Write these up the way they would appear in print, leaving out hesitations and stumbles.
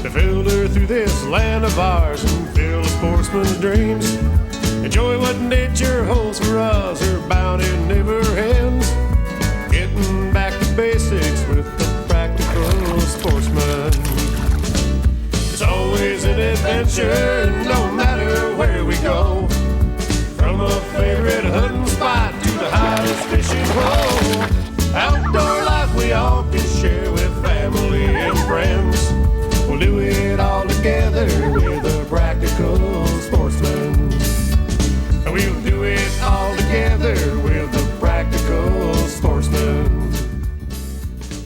to filter through this land of ours and fill a sportsman's dreams. Enjoy what nature holds for us, her bounty never ends. Getting back to basics with the practical sportsman. It's always an adventure, no matter where we go. From a favorite hunting spot to the hottest fishing hole. Outdoor life we all can share with family and friends. We'll do it all together with a practical sportsman. We'll do it all together with a practical sportsman.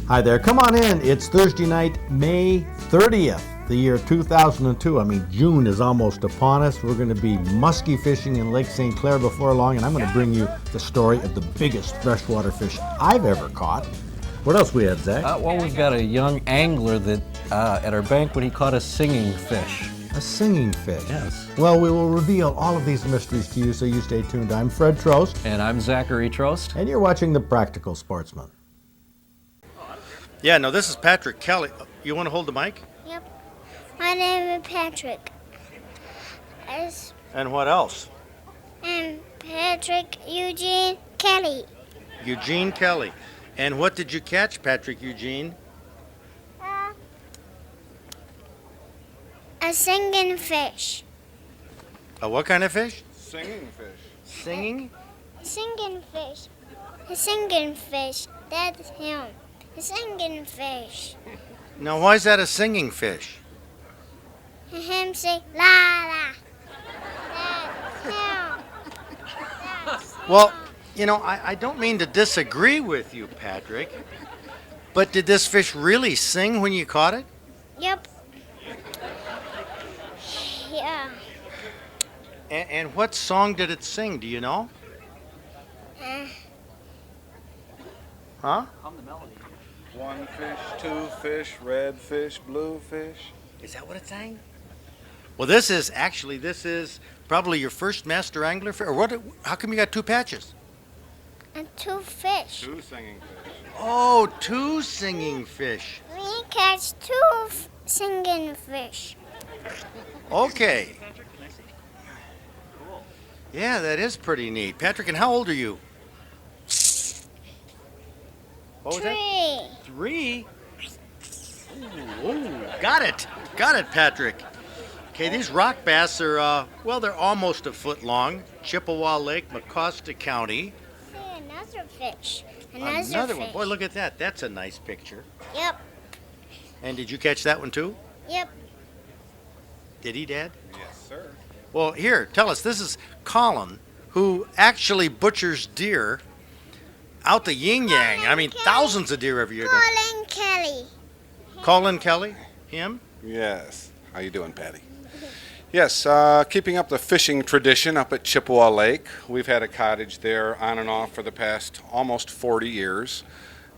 Hi there, come on in. It's Thursday night, May 30th, the year 2002. I mean, June is almost upon us. We're going to be musky fishing in Lake St. Clair before long, and I'm going to bring you the story of the biggest freshwater fish I've ever caught. What else we had, Zach? Well, we've got a young angler that at our banquet he caught a singing fish. A singing fish? Yes. Well, we will reveal all of these mysteries to you, so you stay tuned. I'm Fred Trost. And I'm Zachary Trost. And you're watching The Practical Sportsman. Yeah, no, this is Patrick Kelly. You want to hold the mic? Yep. My name is Patrick. And what else? I'm Patrick Eugene Kelly. Eugene Kelly. And what did you catch, Patrick Eugene? A singing fish. A what kind of fish? Singing fish. Singing? Singing fish. A singing fish. That's him. A singing fish. Now, why is that a singing fish? And him say la la. That's him. That's Well, him. you know, I don't mean to disagree with you, Patrick, but did this fish really sing when you caught it? Yep. Yeah. And what song did it sing? Do you know? Huh? One fish, two fish, red fish, blue fish. Is that what it sang? Well, this is probably your first master angler fish. Or what? How come you got two patches? And two fish. Two singing fish. Oh, two singing fish. We catch two singing fish. Okay. Yeah, that is pretty neat. Patrick, and how old are you? What was that? 3? Ooh, got it. Got it, Patrick. Okay, these rock bass are, they're almost a foot long. Chippewa Lake, Mecosta County. See, another fish. Another one. Boy, look at that. That's a nice picture. Yep. And did you catch that one too? Yep. Did he, Dad? Yes, sir. Well, here, tell us. This is Colin, who actually butchers deer out the yin-yang. I mean, thousands of deer every year. Colin Kelly. Colin Kelly? Him? Yes. How you doing, Patty? Yes, keeping up the fishing tradition up at Chippewa Lake. We've had a cottage there on and off for the past almost 40 years.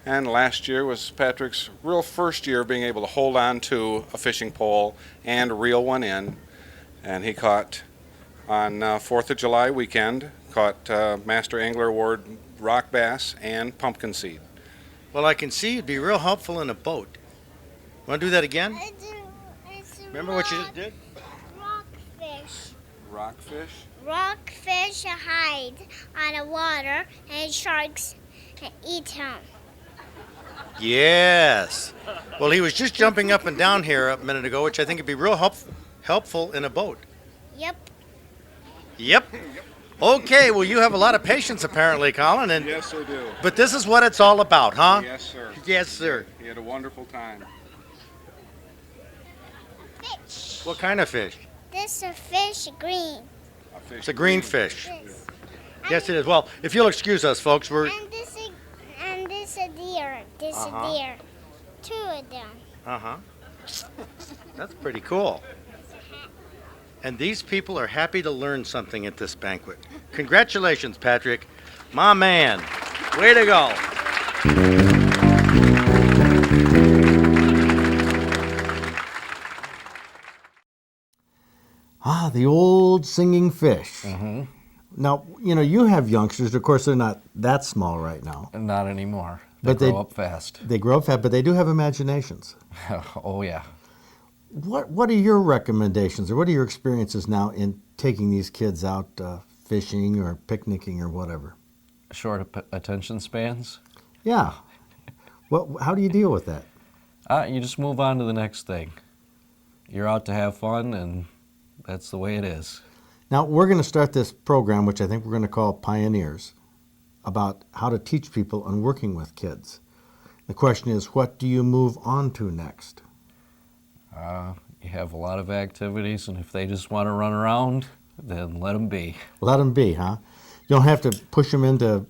And last year was Patrick's real first year being able to hold on to a fishing pole and reel one in. And he caught on 4th of July weekend, caught Master Angler Award rock bass and pumpkin seed. Well, I can see you'd be real helpful in a boat. Want to do that again? Remember what you just did? Rockfish. Rockfish? Rockfish hide on the water and sharks eat them. Yes. Well, he was just jumping up and down here a minute ago, which I think would be real helpful in a boat. Yep. Yep. Okay, well, you have a lot of patience apparently, Colin. And Yes, I do. But this is what it's all about, huh? Yes, sir. Yes, sir. He had a wonderful time. Fish. What kind of fish? This is fish green. A fish. It's a green fish. This. Yes, it is. Well, if you'll excuse us, folks, we're... And this a deer. This a deer. Two of them. Uh-huh. That's pretty cool. And these people are happy to learn something at this banquet. Congratulations, Patrick. My man. Way to go. Ah, the old singing fish. Mm-hmm. Now, you know, you have youngsters. Of course, they're not that small right now. Not anymore. They But they- grow up fast. They grow up fast, but they do have imaginations. Oh, yeah. What are your recommendations, or what are your experiences now in taking these kids out fishing or picnicking or whatever? Short attention spans. Yeah. How do you deal with that? You just move on to the next thing. You're out to have fun, and that's the way it is. Now, we're going to start this program, which I think we're going to call Pioneers, about how to teach people on working with kids. The question is, what do you move on to next? You have a lot of activities, and if they just want to run around, then let them be. Let them be, huh? You don't have to push them into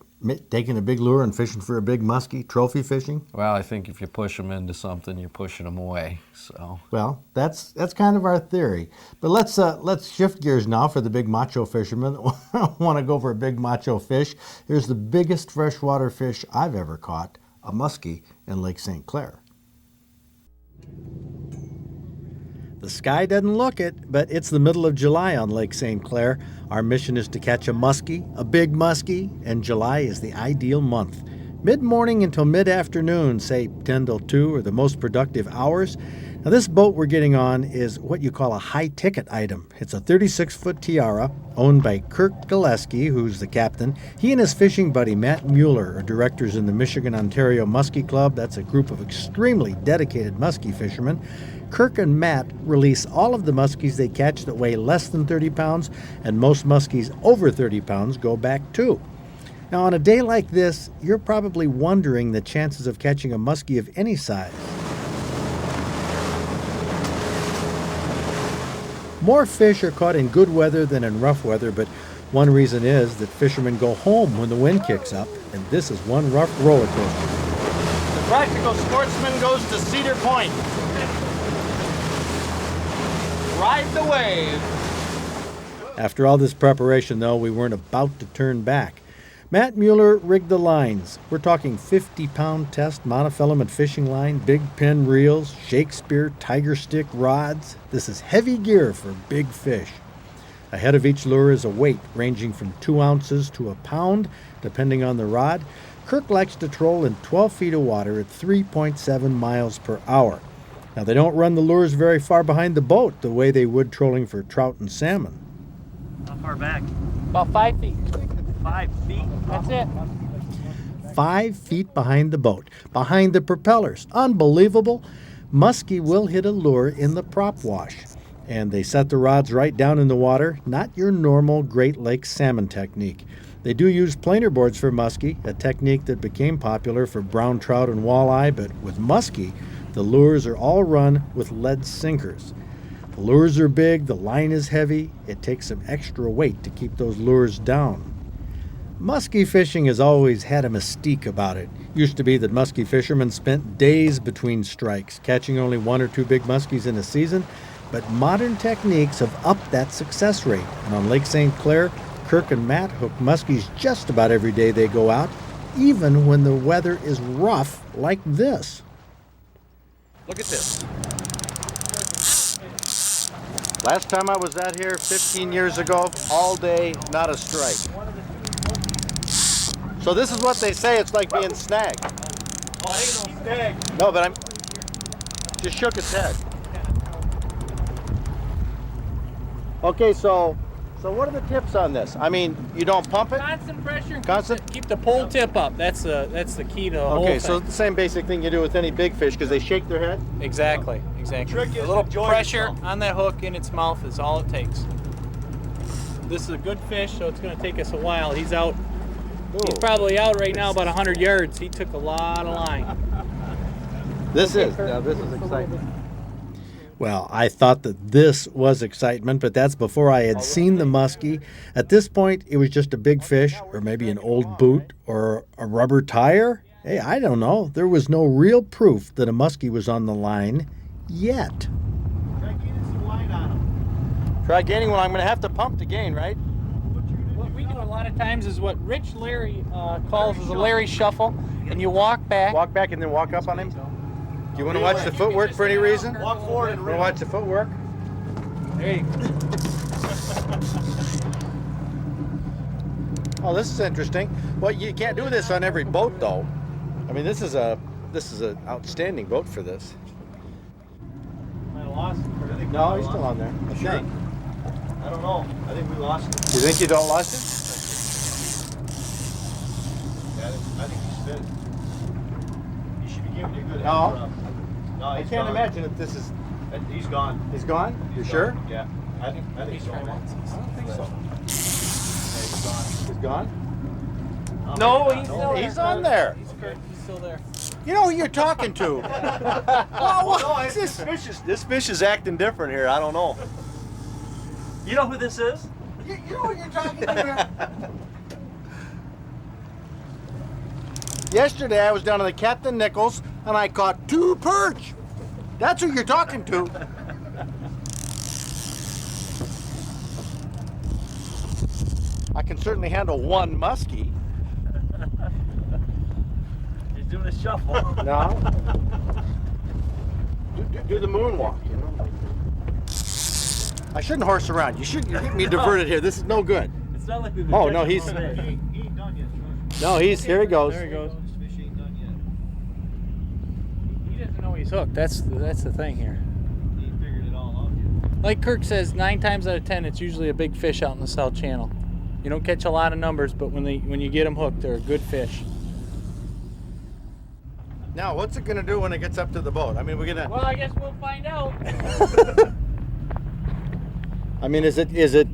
taking a big lure and fishing for a big muskie, trophy fishing? Well, I think if you push them into something, you're pushing them away. So. Well, that's kind of our theory. But let's shift gears now for the big macho fishermen that want to go for a big macho fish. Here's the biggest freshwater fish I've ever caught, a muskie in Lake St. Clair. The sky doesn't look it, but it's the middle of July on Lake St. Clair. Our mission is to catch a muskie, a big muskie, and July is the ideal month. Mid-morning until mid-afternoon, say 10 till 2, are the most productive hours. Now, this boat we're getting on is what you call a high-ticket item. It's a 36-foot Tiara owned by Kirk Gillespie, who's the captain. He and his fishing buddy, Matt Mueller, are directors in the Michigan-Ontario Muskie Club. That's a group of extremely dedicated muskie fishermen. Kirk and Matt release all of the muskies they catch that weigh less than 30 pounds, and most muskies over 30 pounds go back too. Now, on a day like this, you're probably wondering the chances of catching a muskie of any size. More fish are caught in good weather than in rough weather, but one reason is that fishermen go home when the wind kicks up, and this is one rough roller coaster. The practical sportsman goes to Cedar Point. Ride the wave. After all this preparation, though, we weren't about to turn back. Matt Mueller rigged the lines. We're talking 50-pound test monofilament fishing line, big pin reels, Shakespeare tiger stick rods. This is heavy gear for big fish. Ahead of each lure is a weight ranging from 2 ounces to a pound, depending on the rod. Kirk likes to troll in 12 feet of water at 3.7 miles per hour. Now, they don't run the lures very far behind the boat the way they would trolling for trout and salmon. How far back? About 5 feet. 5 feet? That's it. 5 feet behind the boat, behind the propellers. Unbelievable. Muskie will hit a lure in the prop wash. And they set the rods right down in the water, not your normal Great Lakes salmon technique. They do use planer boards for muskie, a technique that became popular for brown trout and walleye, but with muskie, the lures are all run with lead sinkers. The lures are big, the line is heavy, it takes some extra weight to keep those lures down. Muskie fishing has always had a mystique about it. Used to be that muskie fishermen spent days between strikes, catching only 1 or 2 big muskies in a season, but modern techniques have upped that success rate. And on Lake St. Clair, Kirk and Matt hook muskies just about every day they go out, even when the weather is rough like this. Look at this. Last time I was out here 15 years ago, all day, not a strike. So this is what they say it's like being snagged. Oh, ain't no snag. No, but I'm just shook its head. Okay, so what are the tips on this? I mean, you don't pump it? Constant pressure and Constant? keep the pole tip up. That's the key to the whole Okay, thing. so it's the same basic thing you do with any big fish because they shake their head? Exactly. Trick is A little enjoy pressure yourself. on that hook in its mouth is all it takes. This is a good fish, so it's going to take us a while. He's out. He's probably out right now about 100 yards. He took a lot of line. This is exciting. Well, I thought that this was excitement, but that's before I had seen the muskie. At this point, it was just a big fish, or maybe an old boot, or a rubber tire. Hey, I don't know. There was no real proof that a muskie was on the line yet. Try gaining some line on him. Try gaining one. I'm going to have to pump to gain, right? What we do a lot of times is what Rich Larry calls as a Larry shuffle, and you walk back. Walk back and then walk up on him? Do you want to watch the footwork for any reason? Walk forward and watch the footwork. There you go. Oh, this is interesting. Well, you can't do this on every boat, though. I mean, this is an outstanding boat for this. Might have lost him. No, he's still on there. I think. I don't know. I think we lost him. You think you don't lost him? Yeah, I think he's fit. He should be giving you a good No. head rub. No, I he's can't gone. imagine if this is. He's gone. He's gone? You He's sure? gone. Yeah. I think he's gone. I don't think so. Yeah, he's gone. He's gone? No, he's still there. He's on there. He's still there. You know who you're talking to. No, this fish is acting different here. I don't know. You know who this is? You know what you're talking to. Yesterday I was down at the Captain Nichols and I caught 2 perch. That's who you're talking to. I can certainly handle 1 muskie. He's doing a shuffle. No. Do the moonwalk, you know. I shouldn't horse around. You're getting me diverted here. This is no good. It's not like we've been Oh, no, catching he's. all day. He ain't done yet. No, here he goes. There he goes. This fish ain't done yet. He doesn't know he's hooked. That's the thing here. He ain't figured it all out yet. Like Kirk says, 9 times out of 10, it's usually a big fish out in the South Channel. You don't catch a lot of numbers, but when you get them hooked, they're a good fish. Now, what's it gonna do when it gets up to the boat? I mean, we're gonna. Well, I guess we'll find out. I mean, is it?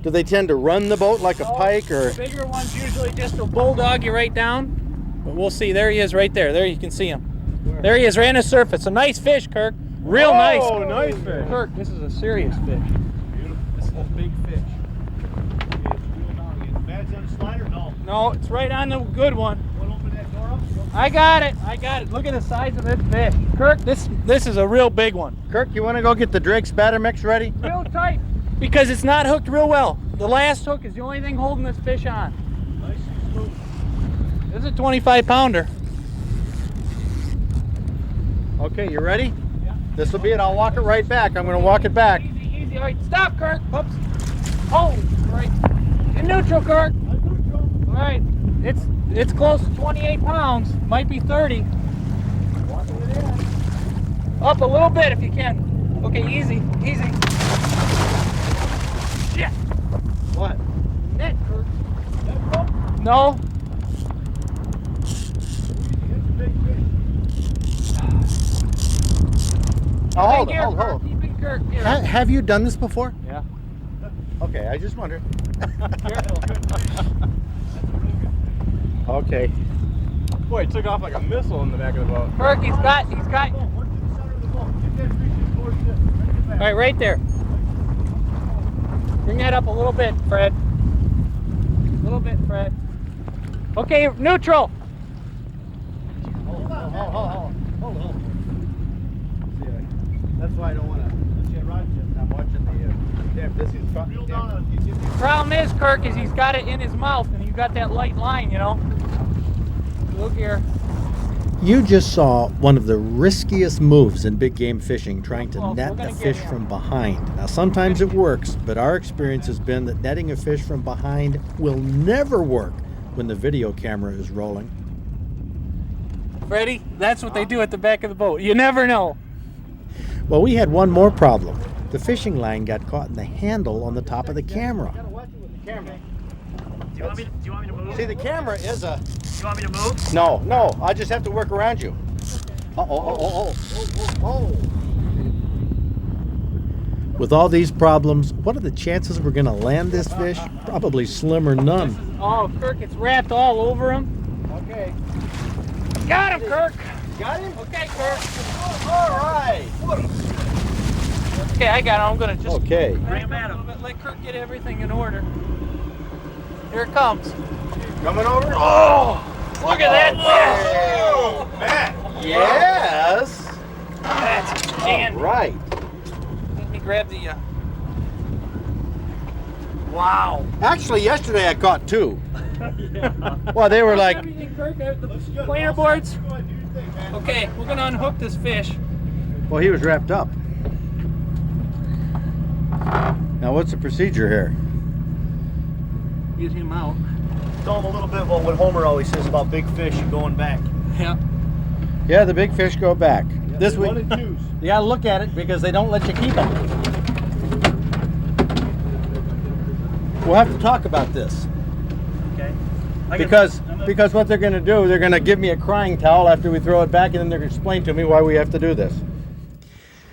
Do they tend to run the boat like a pike, or? The bigger ones usually just will bulldog you right down. But we'll see. There he is, right there. There you can see him. There he is, right on the surface. A nice fish, Kirk. Real nice. Oh, nice fish. Kirk, this is a serious fish. This is a big fish. Bad's on the slider? No. No, it's right on the good one. Want to open that door up? I got it. Look at the size of this fish. Kirk, this is a real big one. Kirk, you want to go get the Drake spatter mix ready? Real tight. Because it's not hooked real well. The last hook is the only thing holding this fish on. Nice and smooth. This is a 25-pounder. Okay, you ready? Yeah. This will be it. I'll walk it right back. I'm going to walk it back. Easy, easy. All right, stop, Kirk. Oops. Oh, right. In neutral, Kirk. All right. It's close to 28 pounds. Might be 30. Up a little bit if you can. Okay, easy, easy. Shit. What? Net, Kirk. No. Oh, hold Hey, it, hold it, Kirk, hold keep it, Kirk. Here. it. Have you done this before? Yeah. Okay, I just wondered. Careful. Okay. Boy, it took off like a missile in the back of the boat. Kirk, he's got. All right, right there. Bring that up a little bit, Fred. A little bit, Fred. Okay, neutral. Hold on. That's why I don't want to. I'm watching the. This is. Problem is, Kirk, is he's got it in his mouth, and you've got that light line, you know. Look here. You just saw one of the riskiest moves in big game fishing, trying to Well, net we're the gonna fish get him. from behind. Now, sometimes it works, but our experience has been that netting a fish from behind will never work when the video camera is rolling. Freddie, that's what they do at the back of the boat. You never know. Well, we had one more problem. The fishing line got caught in the handle on the top of the camera. Do you want me to move? See, the camera is a... You want me to move? No, I just have to work around you. With all these problems, what are the chances we're going to land this fish? Probably slim or none. Oh, Kirk, it's wrapped all over him. Okay. Got him, Kirk. Got him? Okay, Kirk. All right. Okay, I got him. I'm going to just Okay. bring him at him. Let Kirk get everything in order. Here it comes. Coming over? Oh, look at that fish. Oh, Matt. Yes. That's a man. Right. Let me grab the... Wow. Actually, yesterday I caught 2. Well, they were like... Everything, Kirk, the planer boards. Okay, we're going to unhook this fish. Well, he was wrapped up. Now, what's the procedure here? Get him out. Tell him a little bit about what Homer always says about big fish and going back. Yeah. Yeah, the big fish go back. This One week, and twos. you gotta look at it because they don't let you keep them. We'll have to talk about this Okay. because what they're gonna do, they're gonna give me a crying towel after we throw it back, and then they're gonna explain to me why we have to do this.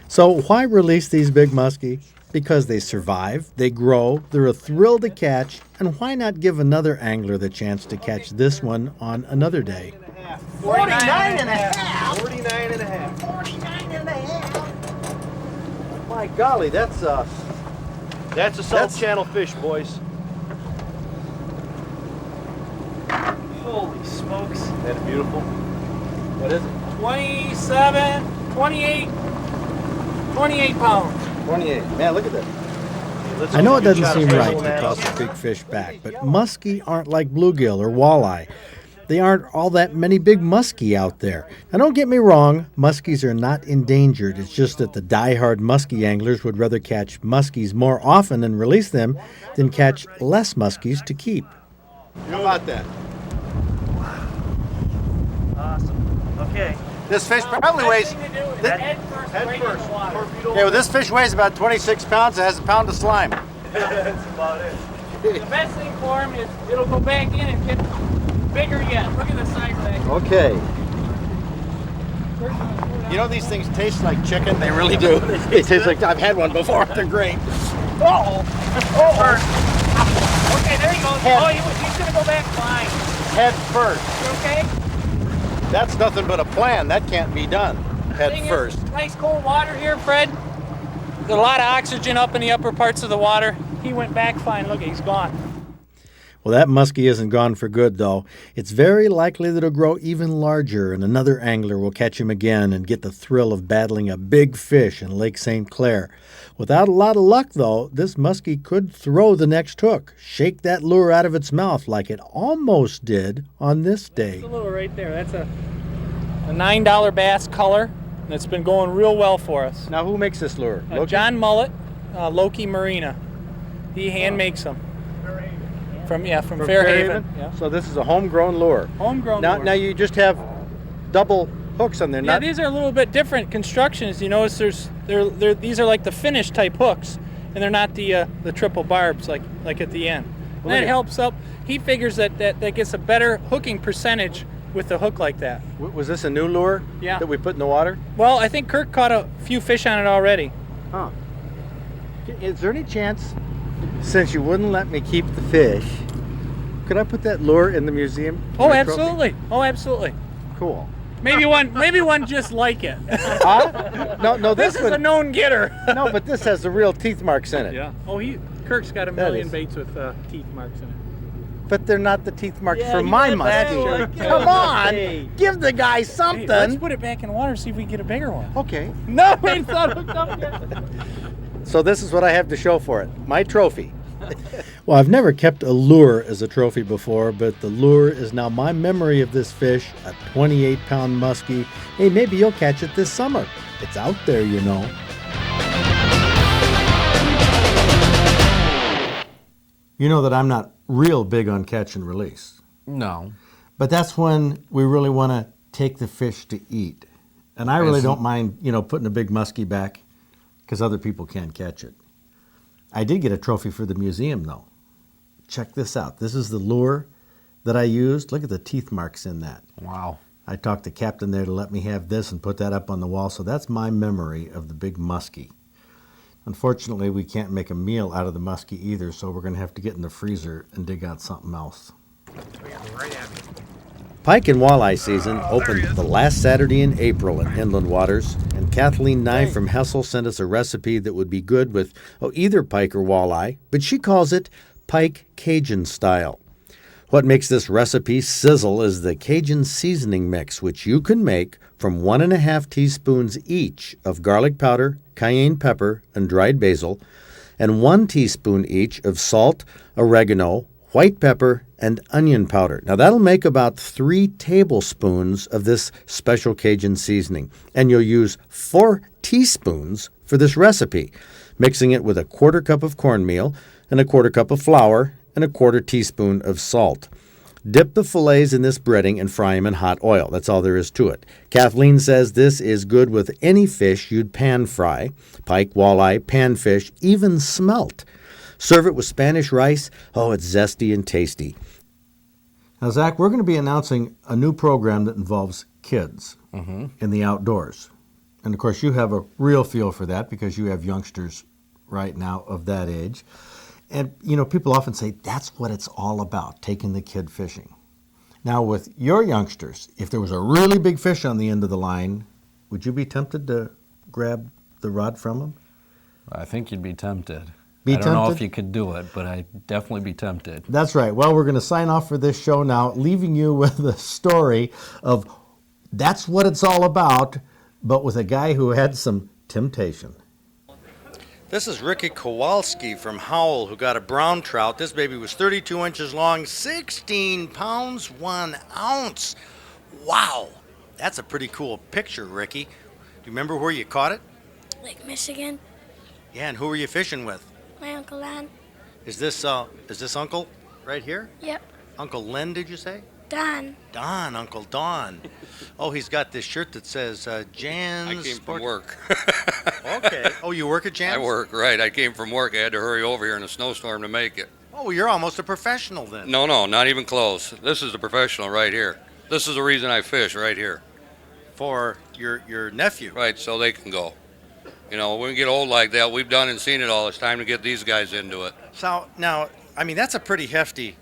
So why release these big muskie? Because they survive, they grow, they're a thrill to catch, and why not give another angler the chance to catch this one on another day? 49 and a half. 49 and a half. 49 and a half. My golly, that's That's a South That's- Channel fish, boys. Holy smokes. Isn't that beautiful? what is it? 27, 28, 28 pounds. 28. Man, look at that. Let's I know it get a doesn't shot seem of right fish to on toss that. a big fish back, but muskie aren't like bluegill or walleye. They aren't all that many big muskie out there. Now don't get me wrong, muskies are not endangered. It's just that the die-hard muskie anglers would rather catch muskies more often and release them than catch less muskies to keep. How about that? Awesome. Okay. This fish probably weighs... Best thing to do is That- head first, Head right in first. the water. Torpedo. Okay, well, this fish weighs about 26 pounds. It has a pound of slime. That's about it. The best thing for him is it'll go back in and get bigger yet. Look at the size of that. Okay. You know these things taste like chicken? They really do. They taste like... I've had one before. They're great. Uh-oh. First. Okay, there he goes. Head. Oh, he's going to go back fine. Head first. You okay? That's nothing but a plan. That can't be done. Head Thing is, first. nice cold water here, Fred. There's a lot of oxygen up in the upper parts of the water. He went back fine. Look, he's gone. Well, that muskie isn't gone for good, though. It's very likely that it'll grow even larger, and another angler will catch him again and get the thrill of battling a big fish in Lake St. Clair. Without a lot of luck, though, this muskie could throw the next hook, shake that lure out of its mouth like it almost did on this day. There's a little right there. That's a $9 bass color that's been going real well for us. Now, who makes this lure? Loki? John Mullet, Loki Marina. He hand makes them. From Fairhaven. Yeah. So this is a homegrown lure. Homegrown. Now, lure. now you just have double hooks on there. Yeah, Not these are a little bit different constructions. You notice these are like the finish type hooks, and they're not the triple barbs like at the end. And Look that at- helps up. He figures that gets a better hooking percentage with the hook like that. Was this a new lure Yeah. that we put in the water? Well, I think Kirk caught a few fish on it already. Huh. Is there any chance, since you wouldn't let me keep the fish, could I put that lure in the museum? Oh, My trophy? absolutely. Oh, absolutely. Cool. Maybe one just like it. Huh? No, This this is a one. known getter. No, but this has the real teeth marks in it. Yeah. Oh, Kirk's got a That million is- baits with teeth marks in it. But they're not the teeth marks Yeah, for you my got that muskie. right. Come on, Hey. give the guy Hey, something. let's put it back in the water, see if we can get a bigger one. Okay. No, it's not hooked up yet. So this is what I have to show for it. My trophy. Well, I've never kept a lure as a trophy before, but the lure is now my memory of this fish, a 28-pound muskie. Hey, maybe you'll catch it this summer. It's out there, you know. You know that I'm not real big on catch and release. No. But that's when we really want to take the fish to eat. And I really don't mind, putting a big muskie back because other people can't catch it. I did get a trophy for the museum, though. Check this out. This is the lure that I used. Look at the teeth marks in that. Wow. I talked the captain there to let me have this and put that up on the wall. So that's my memory of the big muskie. Unfortunately, we can't make a meal out of the muskie either, so we're going to have to get in the freezer and dig out something else. Pike and walleye season opened the last Saturday in April in inland waters, and Kathleen Nye from Hessel sent us a recipe that would be good with either pike or walleye, but she calls it Pike Cajun style. What makes this recipe sizzle is the Cajun seasoning mix, which you can make from 1.5 teaspoons each of garlic powder, cayenne pepper, and dried basil, and 1 teaspoon each of salt, oregano, white pepper, and onion powder. Now that'll make about 3 tablespoons of this special Cajun seasoning, and you'll use 4 teaspoons for this recipe, mixing it with a 1/4 cup of cornmeal and a 1/4 cup of flour and a 1/4 teaspoon of salt. Dip the fillets in this breading and fry them in hot oil. That's all there is to it. Kathleen says this is good with any fish you'd pan fry. Pike, walleye, panfish, even smelt. Serve it with Spanish rice. Oh, it's zesty and tasty. Now, Zach, we're going to be announcing a new program that involves kids in the outdoors. And, of course, you have a real feel for that because you have youngsters right now of that age. And, you know, people often say that's what it's all about, taking the kid fishing. Now, with your youngsters, if there was a really big fish on the end of the line, would you be tempted to grab the rod from them? I think you'd be tempted. Be I don't know tempted? if you could do it, but I'd definitely be tempted. That's right. Well, we're going to sign off for this show now, leaving you with the story of that's what it's all about, but with a guy who had some temptation. This is Ricky Kowalski from Howell, who got a brown trout. This baby was 32 inches long, 16 pounds, 1 ounce. Wow, that's a pretty cool picture, Ricky. Do you remember where you caught it? Lake Michigan, Yeah, and who were you fishing with? my Uncle Lon. Is this Uncle right here? Yep, Uncle Len, did you say? Don. Don, Uncle Don. Oh, he's got this shirt that says Jan's. I came from work. Okay. Oh, you work at Jan's? I work, right. I came from work. I had to hurry over here in a snowstorm to make it. Oh, you're almost a professional then. No, not even close. This is the professional right here. This is the reason I fish right here. For your nephew. Right, so they can go. You know, when we get old like that, we've done and seen it all. It's time to get these guys into it. So now, I mean, that's a pretty hefty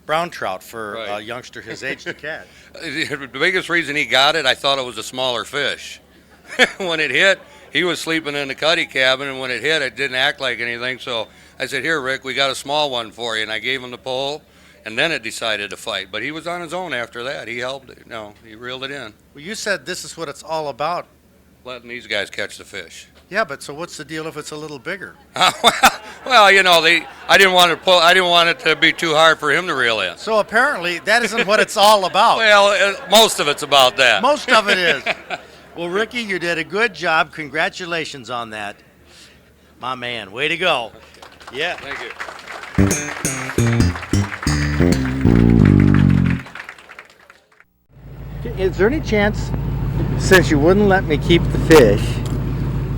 brown trout for a Right. youngster his age to catch. The biggest reason he got it, I thought it was a smaller fish. When it hit, he was sleeping in the cuddy cabin, and when it hit, it didn't act like anything. So I said, "Here, Rick, we got a small one for you." And I gave him the pole, and then it decided to fight. But he was on his own after that. He helped it. No, he reeled it in, Well, you said this is what it's all about. letting these guys catch the fish. Yeah, but so what's the deal if it's a little bigger? Well, you know, I didn't want to pull. I didn't want it to be too hard for him to reel in. So apparently that isn't what it's all about. Well, most of it's about that. Most of it is. Well, Ricky, you did a good job. Congratulations on that. My man, way to go. Yeah. Thank you. Is there any chance, since you wouldn't let me keep the fish,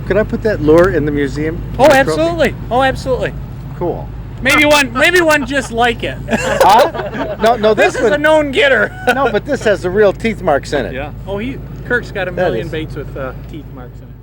could I put that lure in the museum? Oh, absolutely. Oh, absolutely. Cool. Maybe one just like it. Huh? No, This is a known getter. no, but this has the real teeth marks in it. Yeah. Oh, Kirk's got a That million is. baits with teeth marks in it.